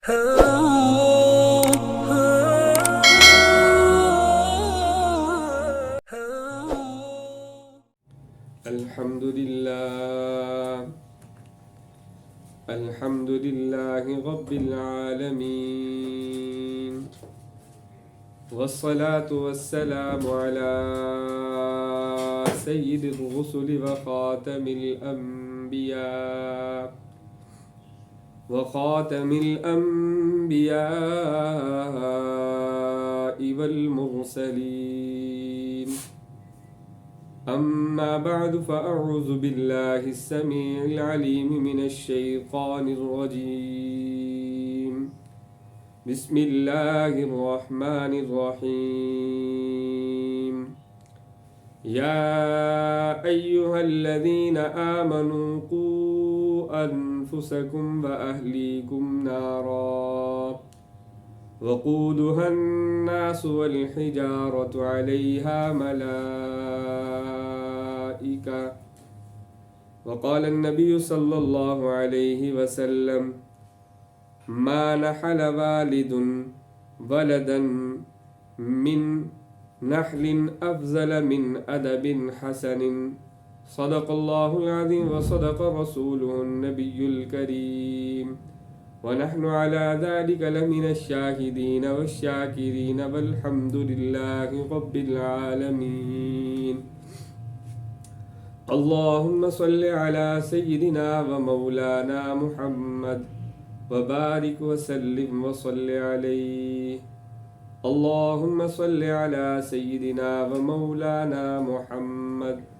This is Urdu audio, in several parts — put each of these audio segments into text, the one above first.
الحمد لله رب العالمين، والصلاة والسلام على سيد الرسل وخاتم الأنبياء والمرسلين. أما بعد، فأعوذ بالله السميع العليم من الشيطان الرجيم. بسم الله الرحمن الرحيم. يا أيها الذين آمنوا قوا أنفسكم وأهليكم نارا وقودها الناس والحجارة عليها ملائكة. وقال النبي صلى الله عليه وسلم: ما نحل والد ولدا من نحل أفضل من أدب حسن. صدق الله العظيم وصدق رسوله النبي الكريم، ونحن على ذلك لمن الشاهدين والشاكرين، والحمد لله رب العالمين. اللهم صل على سيدنا ومولانا محمد وبارك وسلم وصل عليه. اللهم صل على سيدنا ومولانا محمد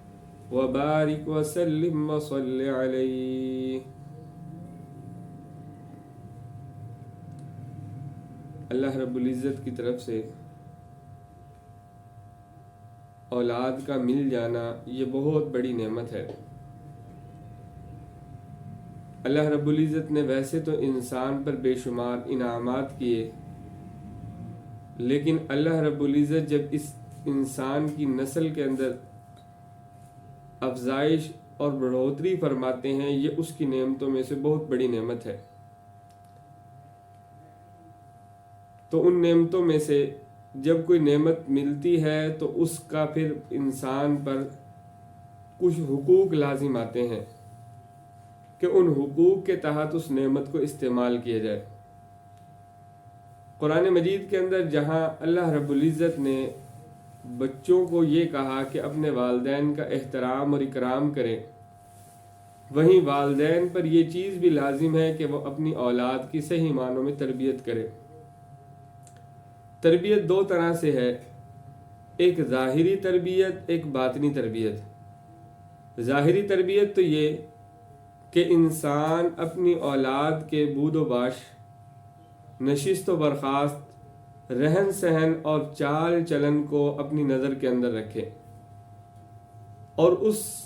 وبارك وسلم وصل عليه. اللہ رب العزت کی طرف سے اولاد کا مل جانا یہ بہت بڑی نعمت ہے۔ اللہ رب العزت نے ویسے تو انسان پر بے شمار انعامات کیے، لیکن اللہ رب العزت جب اس انسان کی نسل کے اندر افزائش اور بڑھوتری فرماتے ہیں، یہ اس کی نعمتوں میں سے بہت بڑی نعمت ہے۔ تو ان نعمتوں میں سے جب کوئی نعمت ملتی ہے تو اس کا پھر انسان پر کچھ حقوق لازم آتے ہیں کہ ان حقوق کے تحت اس نعمت کو استعمال کیا جائے۔ قرآن مجید کے اندر جہاں اللہ رب العزت نے بچوں کو یہ کہا کہ اپنے والدین کا احترام اور اکرام کریں، وہیں والدین پر یہ چیز بھی لازم ہے کہ وہ اپنی اولاد کی صحیح معنوں میں تربیت کرے۔ تربیت دو طرح سے ہے، ایک ظاہری تربیت، ایک باطنی تربیت۔ ظاہری تربیت تو یہ کہ انسان اپنی اولاد کے بود و باش، نشست و برخاست، رہن سہن اور چال چلن کو اپنی نظر کے اندر رکھے اور اس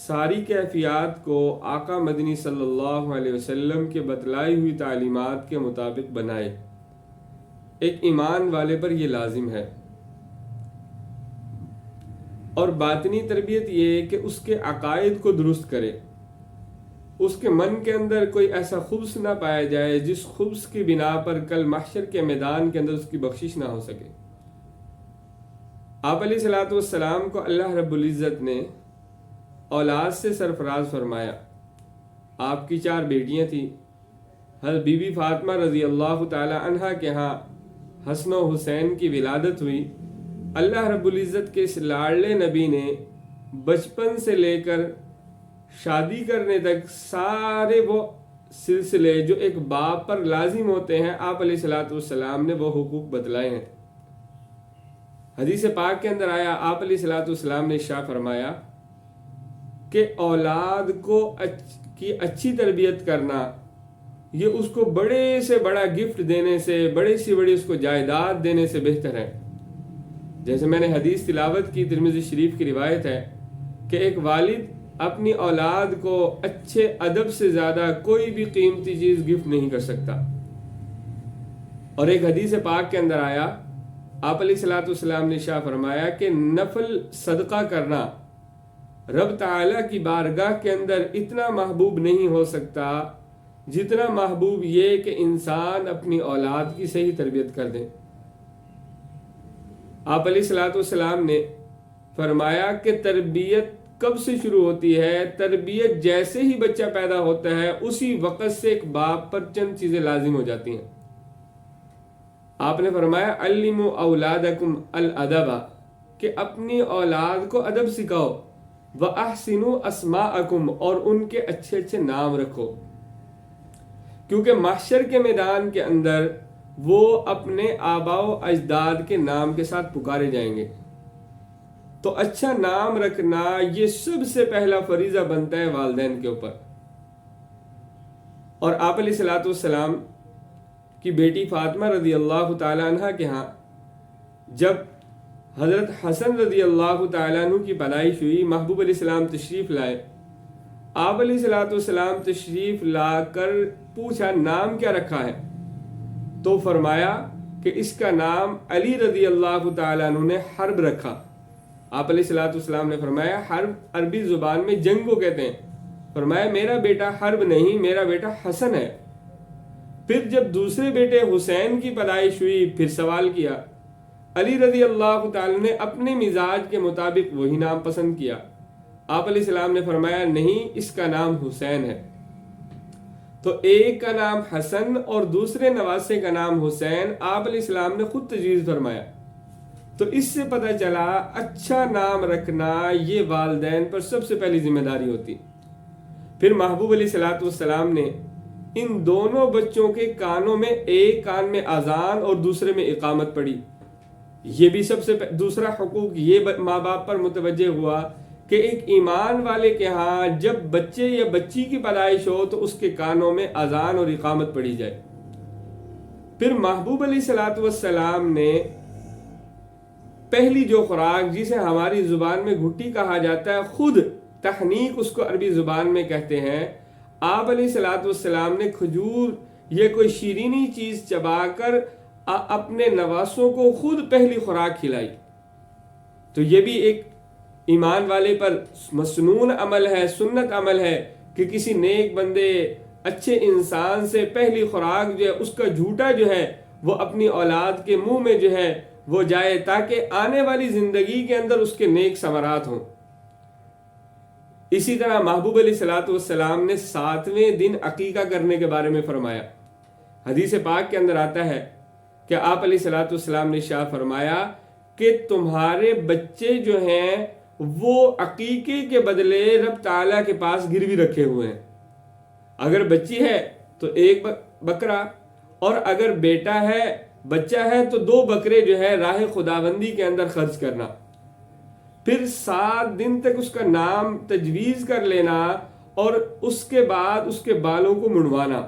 ساری کیفیات کو آقا مدنی صلی اللہ علیہ وسلم کے بتلائی ہوئی تعلیمات کے مطابق بنائے۔ ایک ایمان والے پر یہ لازم ہے۔ اور باطنی تربیت یہ کہ اس کے عقائد کو درست کرے، اس کے من کے اندر کوئی ایسا خبث نہ پایا جائے جس خبث کی بنا پر کل محشر کے میدان کے اندر اس کی بخشش نہ ہو سکے۔ آپ علیہ الصلوۃ والسلام کو اللہ رب العزت نے اولاد سے سرفراز فرمایا۔ آپ کی 4 بیٹیاں تھیں۔ حضرت بی بی فاطمہ رضی اللہ تعالی عنہا کے ہاں حسن و حسین کی ولادت ہوئی۔ اللہ رب العزت کے اس لاڈلے نبی نے بچپن سے لے کر شادی کرنے تک سارے وہ سلسلے جو ایک باپ پر لازم ہوتے ہیں، آپ علیہ الصلوۃ والسلام نے وہ حقوق بتلائے ہیں۔ حدیث پاک کے اندر آیا، آپ علیہ الصلوۃ والسلام نے ارشاد فرمایا کہ اولاد کی اچھی تربیت کرنا یہ اس کو بڑے سے بڑا گفٹ دینے سے، بڑی سے بڑی اس کو جائیداد دینے سے بہتر ہے۔ جیسے میں نے حدیث تلاوت کی، ترمذی شریف کی روایت ہے کہ ایک والد اپنی اولاد کو اچھے ادب سے زیادہ کوئی بھی قیمتی چیز گفٹ نہیں کر سکتا۔ اور ایک حدیث پاک کے اندر آیا، آپ علیہ الصلوۃ والسلام نے ارشاد فرمایا کہ نفل صدقہ کرنا رب تعالیٰ کی بارگاہ کے اندر اتنا محبوب نہیں ہو سکتا جتنا محبوب یہ کہ انسان اپنی اولاد کی صحیح تربیت کر دیں۔ آپ علیہ الصلوۃ والسلام نے فرمایا کہ تربیت کب سے شروع ہوتی ہے؟ تربیت جیسے ہی بچہ پیدا ہوتا ہے اسی وقت سے ایک باپ پر چند چیزیں لازم ہو جاتی ہیں۔ آپ نے فرمایا علموا اولادکم الادب، کہ اپنی اولاد کو ادب سکھاؤ، واحسنوا اسماءکم، اور ان کے اچھے اچھے نام رکھو، کیونکہ محشر کے میدان کے اندر وہ اپنے آباء و اجداد کے نام کے ساتھ پکارے جائیں گے۔ تو اچھا نام رکھنا یہ سب سے پہلا فریضہ بنتا ہے والدین کے اوپر۔ اور آپ علیہ الصلوۃ والسلام کی بیٹی فاطمہ رضی اللہ تعالی عنہ کے ہاں جب حضرت حسن رضی اللہ تعالیٰ عنہ کی پیدائش ہوئی، محبوب علیہ السلام تشریف لائے۔ آپ علیہ الصلوۃ والسلام تشریف لا کر پوچھا نام کیا رکھا ہے؟ تو فرمایا کہ اس کا نام علی رضی اللہ تعالیٰ عنہ نے حرب رکھا۔ آپ علیہ الصلوۃ والسلام نے فرمایا حرب عربی زبان میں جنگ کو کہتے ہیں۔ فرمایا میرا بیٹا حرب نہیں، میرا بیٹا حسن ہے۔ پھر جب دوسرے بیٹے حسین کی پیدائش ہوئی پھر سوال کیا۔ علی رضی اللہ تعالیٰ نے اپنے مزاج کے مطابق وہی نام پسند کیا۔ آپ علیہ السلام نے فرمایا نہیں، اس کا نام حسین ہے۔ تو ایک کا نام حسن اور دوسرے نواسے کا نام حسین آپ علیہ السلام نے خود تجویز فرمایا۔ تو اس سے پتہ چلا اچھا نام رکھنا یہ والدین پر سب سے پہلی ذمہ داری ہوتی۔ پھر محبوب علیہ الصلوۃ والسلام نے ان دونوں بچوں کے کانوں میں ایک کان میں اذان اور دوسرے میں اقامت پڑھی۔ یہ بھی سب سے دوسرا حقوق یہ ماں باپ پر متوجہ ہوا کہ ایک ایمان والے کے ہاں جب بچے یا بچی کی پیدائش ہو تو اس کے کانوں میں اذان اور اقامت پڑھی جائے۔ پھر محبوب علیہ الصلوۃ والسلام نے پہلی جو خوراک جسے ہماری زبان میں گھٹی کہا جاتا ہے، خود تحنیک اس کو عربی زبان میں کہتے ہیں، آپ علیہ الصلوۃ والسلام نے کھجور یا کوئی شیرینی چیز چبا کر اپنے نواسوں کو خود پہلی خوراک کھلائی۔ تو یہ بھی ایک ایمان والے پر مسنون عمل ہے، سنت عمل ہے کہ کسی نیک بندے اچھے انسان سے پہلی خوراک جو ہے اس کا جھوٹا جو ہے وہ اپنی اولاد کے منہ میں جو ہے وہ جائے، تاکہ آنے والی زندگی کے اندر اس کے نیک ثمرات ہوں۔ اسی طرح محبوب علیہ الصلوۃ والسلام نے 7ویں دن عقیقہ کرنے کے بارے میں فرمایا۔ حدیث پاک کے اندر آتا ہے کہ آپ علیہ الصلوۃ والسلام نے ارشاد فرمایا کہ تمہارے بچے جو ہیں وہ عقیقے کے بدلے رب تعالیٰ کے پاس گروی رکھے ہوئے ہیں۔ اگر بچی ہے تو ایک بکرا، اور اگر بیٹا ہے بچہ ہے تو 2 بکرے جو ہے راہ خداوندی کے اندر خرچ کرنا۔ پھر 7 دن تک اس کا نام تجویز کر لینا اور اس کے بعد اس کے بالوں کو منڈوانا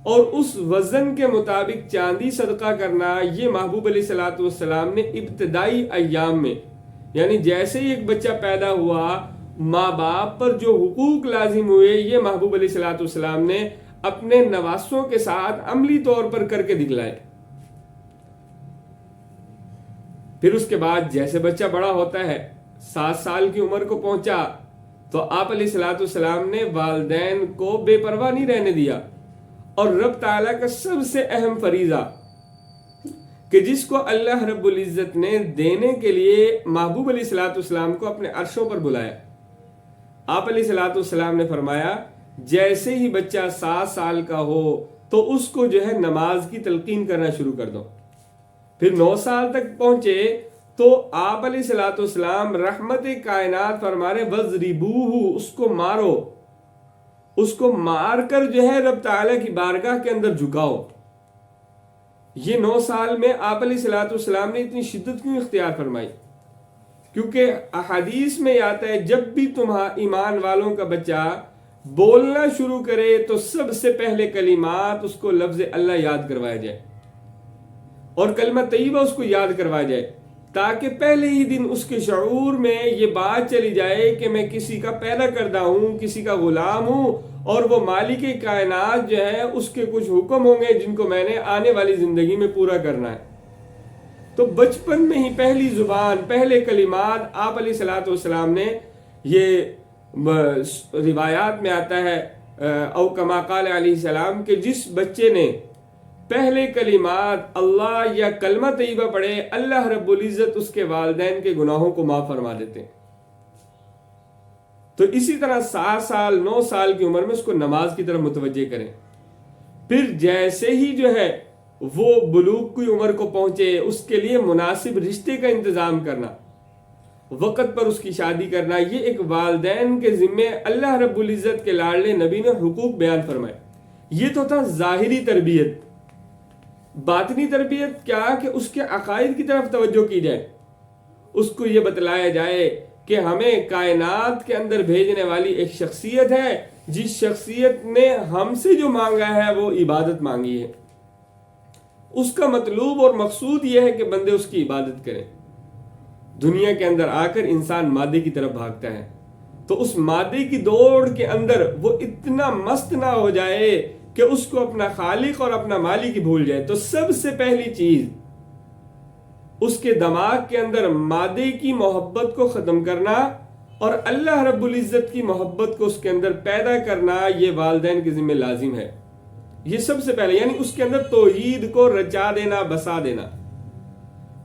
اور اس وزن کے مطابق چاندی صدقہ کرنا۔ یہ محبوب علیہ الصلوۃ والسلام نے ابتدائی ایام میں، یعنی جیسے ہی ایک بچہ پیدا ہوا ماں باپ پر جو حقوق لازم ہوئے یہ محبوب علیہ الصلوۃ والسلام نے اپنے نواسوں کے ساتھ عملی طور پر کر کے دکھلائے۔ پھر اس کے بعد جیسے بچہ بڑا ہوتا ہے، 7 سال کی عمر کو پہنچا، تو آپ علیہ الصلوۃ والسلام نے والدین کو بے پرواہ نہیں رہنے دیا، اور رب تعالیٰ کا سب سے اہم فریضہ کہ جس کو اللہ رب العزت نے دینے کے لیے محبوب علیہ الصلوۃ والسلام کو اپنے عرشوں پر بلایا۔ آپ علیہ الصلوۃ والسلام نے فرمایا جیسے ہی بچہ 7 سال کا ہو تو اس کو جو ہے نماز کی تلقین کرنا شروع کر دو۔ پھر 9 سال تک پہنچے تو آپ علیہ الصلوۃ والسلام رحمت کائنات فرما رہے وَضْرِبُوهُ، اس کو مارو، اس کو مار کر جو ہے رب تعالیٰ کی بارگاہ کے اندر جھکاؤ۔ یہ 9 سال میں آپ علیہ الصلوۃ والسلام نے اتنی شدت کیوں اختیار فرمائی؟ کیونکہ احادیث میں آتا ہے جب بھی ایمان والوں کا بچہ بولنا شروع کرے تو سب سے پہلے کلمات اس کو لفظ اللہ یاد کروایا جائے اور کلمہ طیبہ اس کو یاد کروایا جائے، تاکہ پہلے ہی دن اس کے شعور میں یہ بات چلی جائے کہ میں کسی کا پیدا کردہ ہوں، کسی کا غلام ہوں، اور وہ مالک کائنات جو ہے اس کے کچھ حکم ہوں گے جن کو میں نے آنے والی زندگی میں پورا کرنا ہے۔ تو بچپن میں ہی پہلی زبان، پہلے کلمات آپ علیہ الصلوۃ والسلام نے، یہ روایات میں آتا ہے او کما قال علیہ السلام کہ جس بچے نے پہلے کلمات اللہ یا کلمہ طیبہ پڑھے اللہ رب العزت اس کے والدین کے گناہوں کو معاف فرما دیتے ہیں. تو اسی طرح 7 سال 9 سال کی عمر میں اس کو نماز کی طرف متوجہ کریں. پھر جیسے ہی جو ہے وہ بلوغ کی عمر کو پہنچے اس کے لیے مناسب رشتے کا انتظام کرنا، وقت پر اس کی شادی کرنا، یہ ایک والدین کے ذمے اللہ رب العزت کے لاڈلے نبی نے حقوق بیان فرمائے. یہ تو تھا ظاہری تربیت. باطنی تربیت کیا کہ اس کے عقائد کی طرف توجہ کی جائے، اس کو یہ بتلایا جائے کہ ہمیں کائنات کے اندر بھیجنے والی ایک شخصیت ہے جس شخصیت نے ہم سے جو مانگا ہے وہ عبادت مانگی ہے. اس کا مطلوب اور مقصود یہ ہے کہ بندے اس کی عبادت کریں. دنیا کے اندر آ کر انسان مادے کی طرف بھاگتا ہے، تو اس مادے کی دوڑ کے اندر وہ اتنا مست نہ ہو جائے کہ اس کو اپنا خالق اور اپنا مالک ہی بھول جائے. تو سب سے پہلی چیز اس کے دماغ کے اندر مادے کی محبت کو ختم کرنا اور اللہ رب العزت کی محبت کو اس کے اندر پیدا کرنا، یہ والدین کے ذمہ لازم ہے. یہ سب سے پہلے، یعنی اس کے اندر توحید کو رچا دینا، بسا دینا.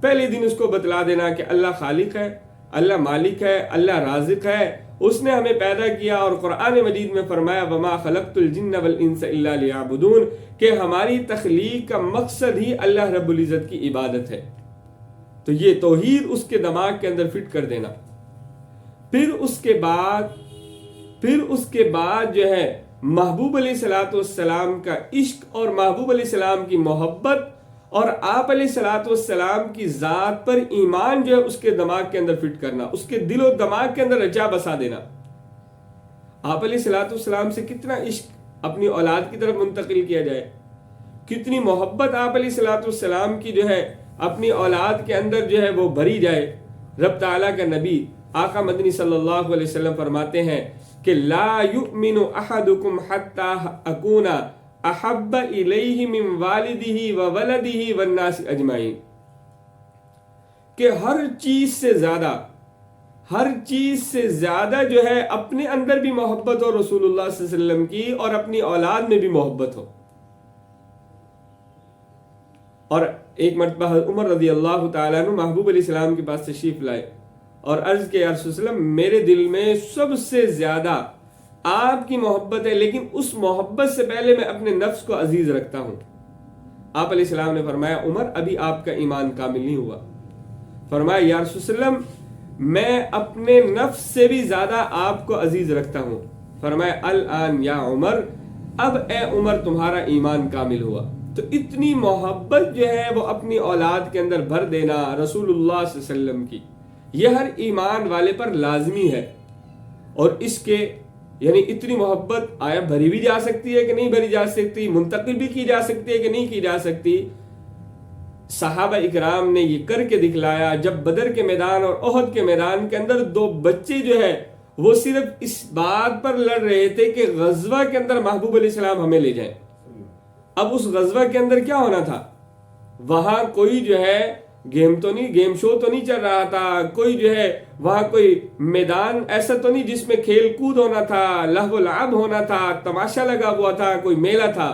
پہلے دن اس کو بتلا دینا کہ اللہ خالق ہے، اللہ مالک ہے، اللہ رازق ہے، اس نے ہمیں پیدا کیا. اور قرآن مجید میں فرمایا وما خلقت الجن والانس الا لیعبدون، کہ ہماری تخلیق کا مقصد ہی اللہ رب العزت کی عبادت ہے. تو یہ توحید اس کے دماغ کے اندر فٹ کر دینا. پھر اس کے بعد جو ہے محبوب علیہ الصلوۃ والسلام کا عشق اور محبوب علیہ السلام کی محبت اور آپ علیہ الصلوۃ والسلام کی ذات پر ایمان جو ہے اس کے دماغ کے اندر فٹ کرنا، اس کے دل و دماغ کے اندر رچا بسا دینا. آپ علیہ الصلوۃ والسلام سے کتنا عشق اپنی اولاد کی طرف منتقل کیا جائے، کتنی محبت آپ علیہ الصلوۃ والسلام کی جو ہے اپنی اولاد کے اندر جو ہے وہ بھری جائے. رب تعالیٰ کا نبی آقا مدنی صلی اللہ علیہ وسلم فرماتے ہیں کہ لا یؤمن احدکم حتی اکون احب الیہ من والدہ وولدہ والناس اجمعین، کہ ہر چیز سے زیادہ جو ہے اپنے اندر بھی محبت ہو رسول اللہ صلی اللہ علیہ وسلم کی اور اپنی اولاد میں بھی محبت ہو. اور ایک مرتبہ عمر رضی اللہ تعالیٰ عنہ محبوب علیہ السلام کے پاس تشریف لائے اور عرض کہ یا رسول اللہ وسلم میرے دل میں سب سے زیادہ آپ کی محبت ہے، لیکن اس محبت سے پہلے میں اپنے نفس کو عزیز رکھتا ہوں. آپ علیہ السلام نے فرمایا عمر ابھی آپ کا ایمان کامل نہیں ہوا. فرمایا یا رسول اللہ وسلم میں اپنے نفس سے بھی زیادہ آپ کو عزیز رکھتا ہوں. فرمایا الان یا عمر، اب اے عمر تمہارا ایمان کامل ہوا. تو اتنی محبت جو ہے وہ اپنی اولاد کے اندر بھر دینا رسول اللہ صلی اللہ علیہ وسلم کی، یہ ہر ایمان والے پر لازمی ہے. اور اس کے یعنی اتنی محبت آیا بھری بھی جا سکتی ہے کہ نہیں بھری جا سکتی، منتقل بھی کی جا سکتی ہے کہ نہیں کی جا سکتی. صحابہ اکرام نے یہ کر کے دکھلایا. جب بدر کے میدان اور احد کے میدان کے اندر 2 بچے جو ہے وہ صرف اس بات پر لڑ رہے تھے کہ غزوہ کے اندر محبوب علیہ السلام ہمیں لے جائیں. اب اس غزوہ کے اندر کیا ہونا تھا، وہاں کوئی جو ہے گیم شو تو نہیں چل رہا تھا، کوئی جو ہے وہاں کوئی میدان ایسا تو نہیں جس میں کھیل کود ہونا تھا، لہو و لعب ہونا تھا، تماشا لگا ہوا تھا، کوئی میلہ تھا.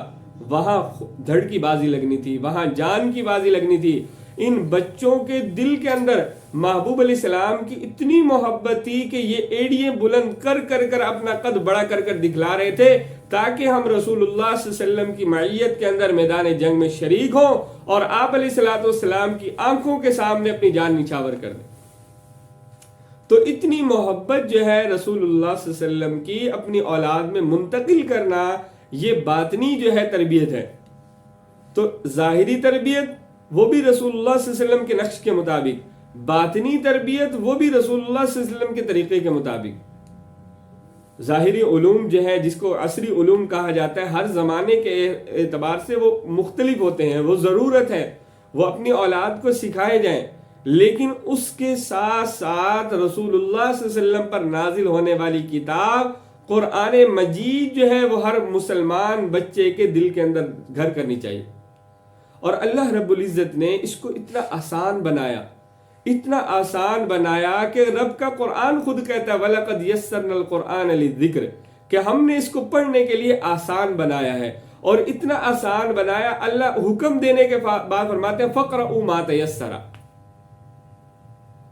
وہاں دھڑ کی بازی لگنی تھی، وہاں جان کی بازی لگنی تھی. ان بچوں کے دل کے اندر محبوب علیہ السلام کی اتنی محبت تھی کہ یہ ایڑیے بلند کر کر اپنا قد بڑا کر دکھلا رہے تھے تاکہ ہم رسول اللہ صلی اللہ علیہ وسلم کی معیت کے اندر میدان جنگ میں شریک ہوں اور آپ علیہ الصلوۃ والسلام کی آنکھوں کے سامنے اپنی جان نچھاور کر دیں. تو اتنی محبت جو ہے رسول اللہ صلی اللہ علیہ وسلم کی اپنی اولاد میں منتقل کرنا، یہ باطنی جو ہے تربیت ہے. تو ظاہری تربیت وہ بھی رسول اللہ صلی اللہ علیہ وسلم کے نقش کے مطابق، باطنی تربیت وہ بھی رسول اللہ صلی اللہ علیہ وسلم کے طریقے کے مطابق. ظاہری علوم جو ہے جس کو عصری علوم کہا جاتا ہے، ہر زمانے کے اعتبار سے وہ مختلف ہوتے ہیں، وہ ضرورت ہے وہ اپنی اولاد کو سکھائے جائیں، لیکن اس کے ساتھ ساتھ رسول اللہ صلی اللہ علیہ وسلم پر نازل ہونے والی کتاب قرآن مجید جو ہے وہ ہر مسلمان بچے کے دل کے اندر گھر کرنی چاہیے. اور اللہ رب العزت نے اس کو اتنا آسان بنایا کہ رب کا قرآن خود کہتا ہے وَلَقَدْ يَسَّرْنَا الْقُرْآنَ لِلذِّكْرِ، کہ ہم نے اس کو پڑھنے کے لیے آسان بنایا ہے، اور اتنا آسان بنایا اللہ حکم دینے کے بعد فرماتے ہیں فَقْرَؤُوا مَا تَيَسَّرَ،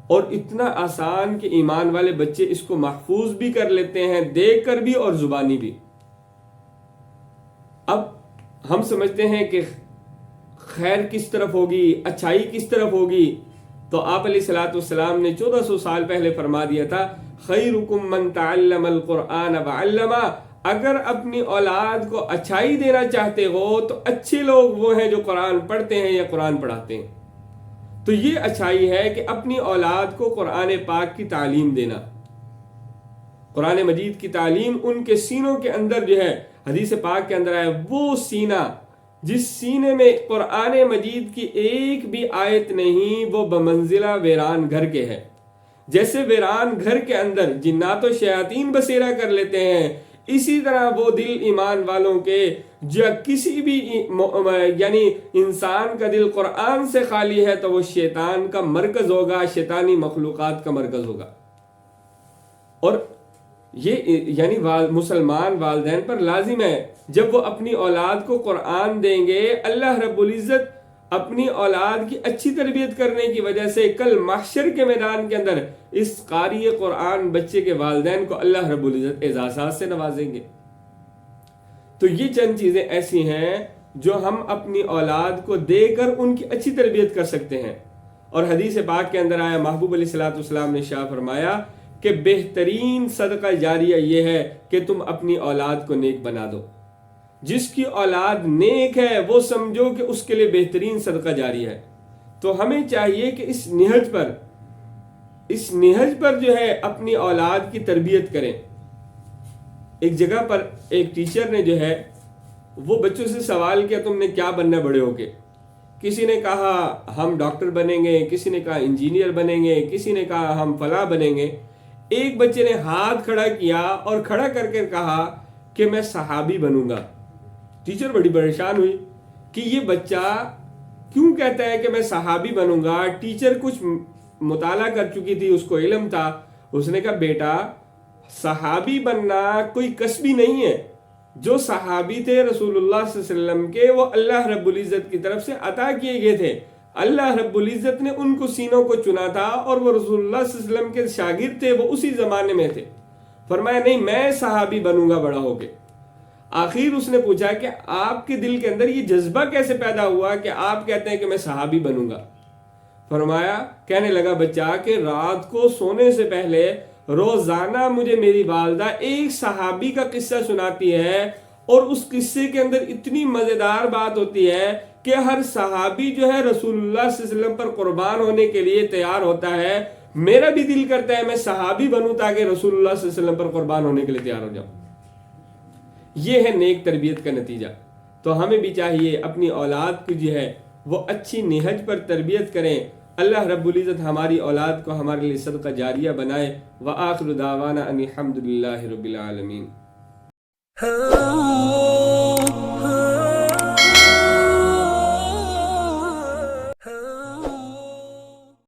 اور اتنا آسان کہ ایمان والے بچے اس کو محفوظ بھی کر لیتے ہیں، دیکھ کر بھی اور زبانی بھی۔ اب ہم سمجھتے ہیں کہ خیر کس طرف ہوگی، اچھائی کس طرف ہوگی، تو آپ علیہ الصلوۃ والسلام نے 1400 سال پہلے فرما دیا تھا خیرکم من تعلم القرآن وعلمہ، اگر اپنی اولاد کو اچھائی دینا چاہتے ہو تو اچھے لوگ وہ ہیں جو قرآن پڑھتے ہیں یا قرآن پڑھاتے ہیں۔ تو یہ اچھائی ہے کہ اپنی اولاد کو قرآن پاک کی تعلیم دینا، قرآن مجید کی تعلیم ان کے سینوں کے اندر جو ہے، حدیث پاک کے اندر آیا وہ سینہ جس سینے میں قرآن مجید کی ایک بھی آیت نہیں، وہ بمنزلہ ویران گھر کے ہے۔ جیسے ویران گھر کے اندر جنات و شیاطین بسیرا کر لیتے ہیں، اسی طرح وہ دل ایمان والوں کے جو کسی بھی یعنی انسان کا دل قرآن سے خالی ہے تو وہ شیطان کا مرکز ہوگا، شیطانی مخلوقات کا مرکز ہوگا۔ اور یہ یعنی مسلمان والدین پر لازم ہے جب وہ اپنی اولاد کو قرآن دیں گے، اللہ رب العزت اپنی اولاد کی اچھی تربیت کرنے کی وجہ سے کل محشر کے میدان کے اندر اس قاری قرآن بچے کے والدین کو اللہ رب العزت اعزازات سے نوازیں گے۔ تو یہ چند چیزیں ایسی ہیں جو ہم اپنی اولاد کو دے کر ان کی اچھی تربیت کر سکتے ہیں۔ اور حدیث پاک کے اندر آیا، محبوب علیہ الصلوۃ والسلام نے شاہ فرمایا کہ بہترین صدقہ جاریہ یہ ہے کہ تم اپنی اولاد کو نیک بنا دو۔ جس کی اولاد نیک ہے وہ سمجھو کہ اس کے لیے بہترین صدقہ جاری ہے۔ تو ہمیں چاہیے کہ اس نہج پر جو ہے اپنی اولاد کی تربیت کریں۔ ایک جگہ پر ایک ٹیچر نے جو ہے وہ بچوں سے سوال کیا تم نے کیا بننا بڑے ہو کے؟ کسی نے کہا ہم ڈاکٹر بنیں گے، کسی نے کہا انجینئر بنیں گے، کسی نے کہا ہم فلاں بنیں گے۔ ایک بچے نے ہاتھ کھڑا کیا اور کھڑا کر کے کہا کہ میں صحابی بنوں گا۔ ٹیچر بڑی پریشان ہوئی کہ یہ بچہ کیوں کہتا ہے کہ میں صحابی بنوں گا۔ ٹیچر کچھ مطالعہ کر چکی تھی، اس کو علم تھا۔ اس نے کہا بیٹا صحابی بننا کوئی کسبی نہیں ہے، جو صحابی تھے رسول اللہ صلی اللہ علیہ وسلم کے وہ اللہ رب العزت کی طرف سے عطا کیے گئے تھے۔ اللہ رب العزت نے ان کو سینوں کو چنا تھا اور وہ رسول اللہ صلی اللہ علیہ وسلم کے شاگرد تھے، وہ اسی زمانے میں تھے۔ فرمایا نہیں میں صحابی بنوں گا بڑا ہو کے۔ آخر اس نے پوچھا کہ آپ کے دل کے اندر یہ جذبہ کیسے پیدا ہوا کہ آپ کہتے ہیں کہ میں صحابی بنوں گا؟ فرمایا کہنے لگا بچہ کہ رات کو سونے سے پہلے روزانہ مجھے میری والدہ ایک صحابی کا قصہ سناتی ہے، اور اس قصے کے اندر اتنی مزیدار بات ہوتی ہے کہ ہر صحابی جو ہے رسول اللہ صلی اللہ علیہ وسلم پر قربان ہونے کے لیے تیار ہوتا ہے۔ میرا بھی دل کرتا ہے میں صحابی بنوں تاکہ رسول اللہ صلی اللہ علیہ وسلم پر قربان ہونے کے لیے تیار ہو جاؤں۔ یہ ہے نیک تربیت کا نتیجہ۔ تو ہمیں بھی چاہیے اپنی اولاد کی جو ہے وہ اچھی نہج پر تربیت کریں۔ اللہ رب العزت ہماری اولاد کو ہمارے لیے صدقہ جاریہ بنائے۔ وآخر دعوانا ان الحمد للہ رب العالمین۔